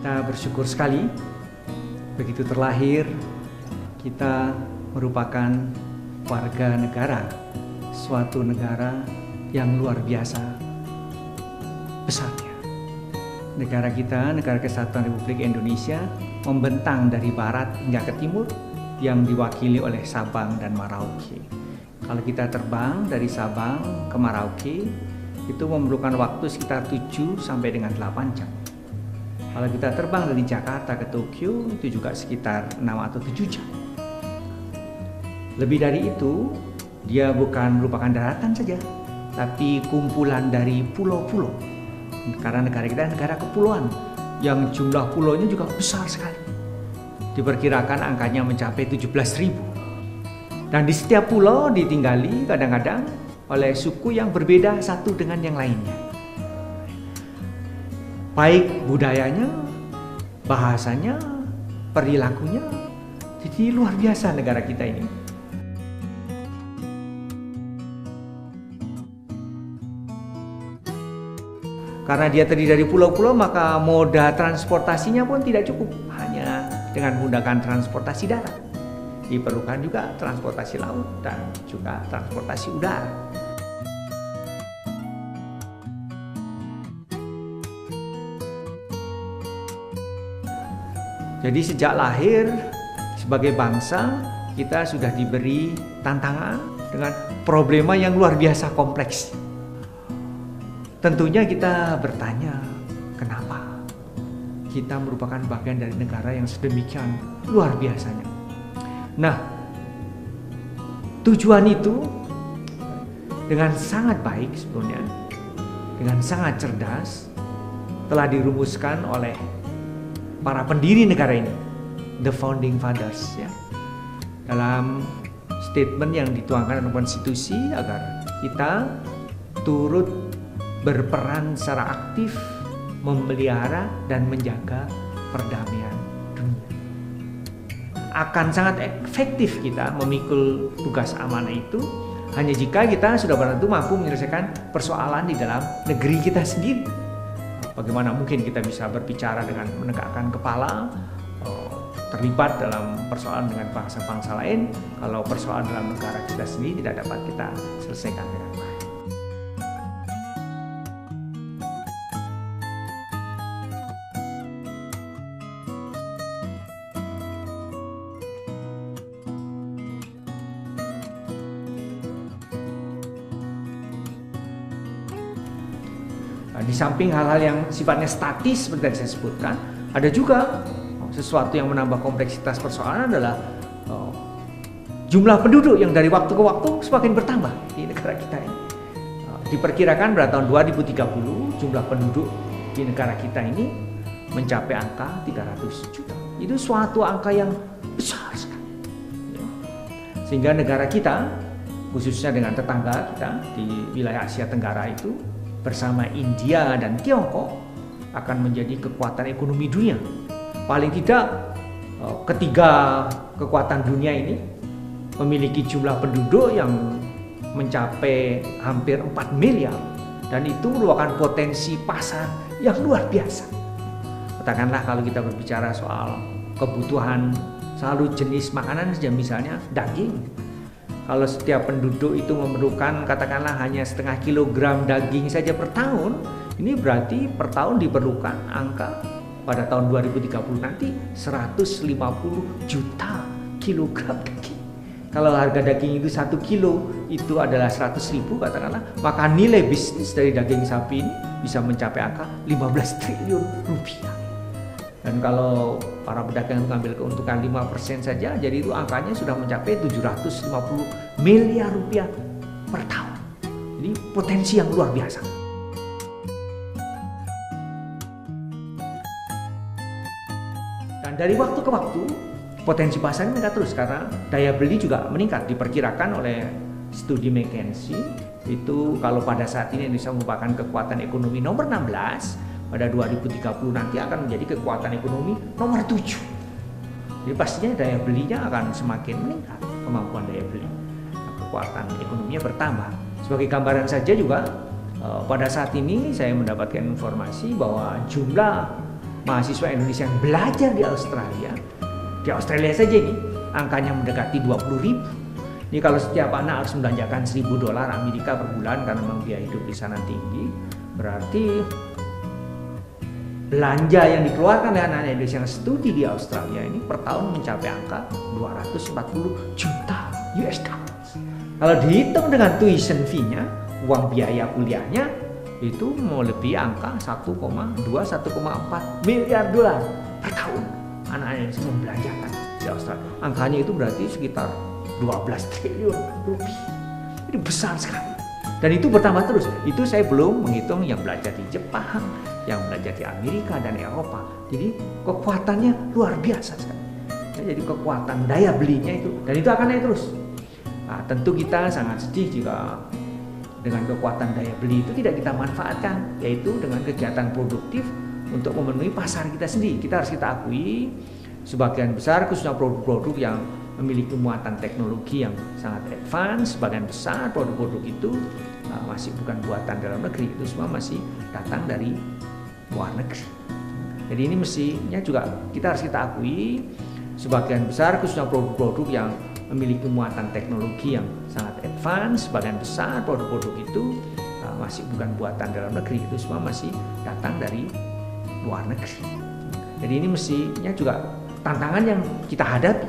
Kita bersyukur sekali begitu terlahir kita merupakan warga negara, suatu negara yang luar biasa besarnya. Negara kita, Negara Kesatuan Republik Indonesia, membentang dari barat hingga ke timur yang diwakili oleh Sabang dan Merauke. Kalau kita terbang dari Sabang ke Merauke, itu memerlukan waktu sekitar 7 sampai dengan 8 jam. Kalau kita terbang dari Jakarta ke Tokyo, itu juga sekitar 6 atau 7 jam. Lebih dari itu, dia bukan merupakan daratan saja, tapi kumpulan dari pulau-pulau. Karena negara kita negara kepulauan, yang jumlah pulaunya juga besar sekali. Diperkirakan angkanya mencapai 17.000. Dan di setiap pulau ditinggali kadang-kadang oleh suku yang berbeda satu dengan yang lainnya. Baik budayanya, bahasanya, perilakunya. Jadi luar biasa negara kita ini. Karena dia terdiri dari pulau-pulau, maka moda transportasinya pun tidak cukup hanya dengan menggunakan transportasi darat. Diperlukan juga transportasi laut dan juga transportasi udara. Jadi sejak lahir sebagai bangsa kita sudah diberi tantangan dengan problema yang luar biasa kompleks. Tentunya kita bertanya, kenapa kita merupakan bagian dari negara yang sedemikian luar biasanya. Nah, tujuan itu dengan sangat baik sebetulnya, dengan sangat cerdas telah dirumuskan oleh para pendiri negara ini, the founding fathers, ya, dalam statement yang dituangkan dalam konstitusi agar kita turut berperan secara aktif memelihara dan menjaga perdamaian dunia. Akan sangat efektif kita memikul tugas amanah itu hanya jika kita sudah benar-benar mampu menyelesaikan persoalan di dalam negeri kita sendiri. Bagaimana mungkin kita bisa berbicara dengan menegakkan kepala, terlibat dalam persoalan dengan bangsa-bangsa lain, kalau persoalan dalam negara kita sendiri tidak dapat kita selesaikan dengan baik. Di samping hal-hal yang sifatnya statis seperti yang saya sebutkan, ada juga sesuatu yang menambah kompleksitas persoalan adalah jumlah penduduk yang dari waktu ke waktu semakin bertambah di negara kita ini. Diperkirakan pada tahun 2030 jumlah penduduk di negara kita ini mencapai angka 300 juta. Itu suatu angka yang besar sekali. Sehingga negara kita, khususnya dengan tetangga kita di wilayah Asia Tenggara itu, bersama India dan Tiongkok akan menjadi kekuatan ekonomi dunia. Paling tidak ketiga kekuatan dunia ini memiliki jumlah penduduk yang mencapai hampir 4 miliar dan itu merupakan potensi pasar yang luar biasa. Katakanlah kalau kita berbicara soal kebutuhan selalu jenis makanan saja, misalnya daging. Kalau setiap penduduk itu memerlukan katakanlah hanya setengah kilogram daging saja per tahun, ini berarti per tahun diperlukan angka pada tahun 2030 nanti 150 juta kilogram daging. Kalau harga daging itu 1 kilo itu adalah 100.000 katakanlah, maka nilai bisnis dari daging sapi ini bisa mencapai angka 15 triliun rupiah. Dan kalau para pedagang mengambil keuntungan 5% saja, jadi itu angkanya sudah mencapai 750 miliar rupiah per tahun. Jadi potensi yang luar biasa. Dan dari waktu ke waktu, potensi pasar meningkat terus karena daya beli juga meningkat. Diperkirakan oleh studi McKinsey, itu kalau pada saat ini Indonesia merupakan kekuatan ekonomi nomor 16, pada 2030 nanti akan menjadi kekuatan ekonomi nomor 7. Jadi pastinya daya belinya akan semakin meningkat, kemampuan daya beli, kekuatan ekonominya bertambah. Sebagai gambaran saja juga pada saat ini saya mendapatkan informasi bahwa jumlah mahasiswa Indonesia yang belajar di Australia saja ini angkanya mendekati 20.000. Ini kalau setiap anak harus membelanjakan $1.000 Amerika per bulan karena memang biaya hidup di sana tinggi, berarti belanja yang dikeluarkan oleh anak Indonesia yang studi di Australia ini per tahun mencapai angka 240 juta US dollars. Kalau dihitung dengan tuition fee-nya, uang biaya kuliahnya itu melebihi angka 1,2-1,4 miliar dolar per tahun anak Indonesia membelanjakan di Australia. Angkanya itu berarti sekitar 12 triliun rupiah. Ini besar sekali. Dan itu bertambah terus. Itu saya belum menghitung yang belajar di Jepang, yang belajar di Amerika dan Eropa. Jadi kekuatannya luar biasa sekali. Jadi kekuatan daya belinya itu, dan itu akan naik terus. Nah, tentu kita sangat sedih jika dengan kekuatan daya beli itu tidak kita manfaatkan, yaitu dengan kegiatan produktif untuk memenuhi pasar kita sendiri. Kita akui sebagian besar khususnya produk-produk yang memiliki muatan teknologi yang sangat advance, sebagian besar produk-produk itu masih bukan buatan dalam negeri, itu semua masih datang dari luar negeri. Jadi ini mestinya juga kita akui sebagian besar khususnya produk-produk yang memiliki muatan teknologi yang sangat advance, sebagian besar produk-produk itu masih bukan buatan dalam negeri, itu semua masih datang dari luar negeri. Jadi ini mestinya juga tantangan yang kita hadapi.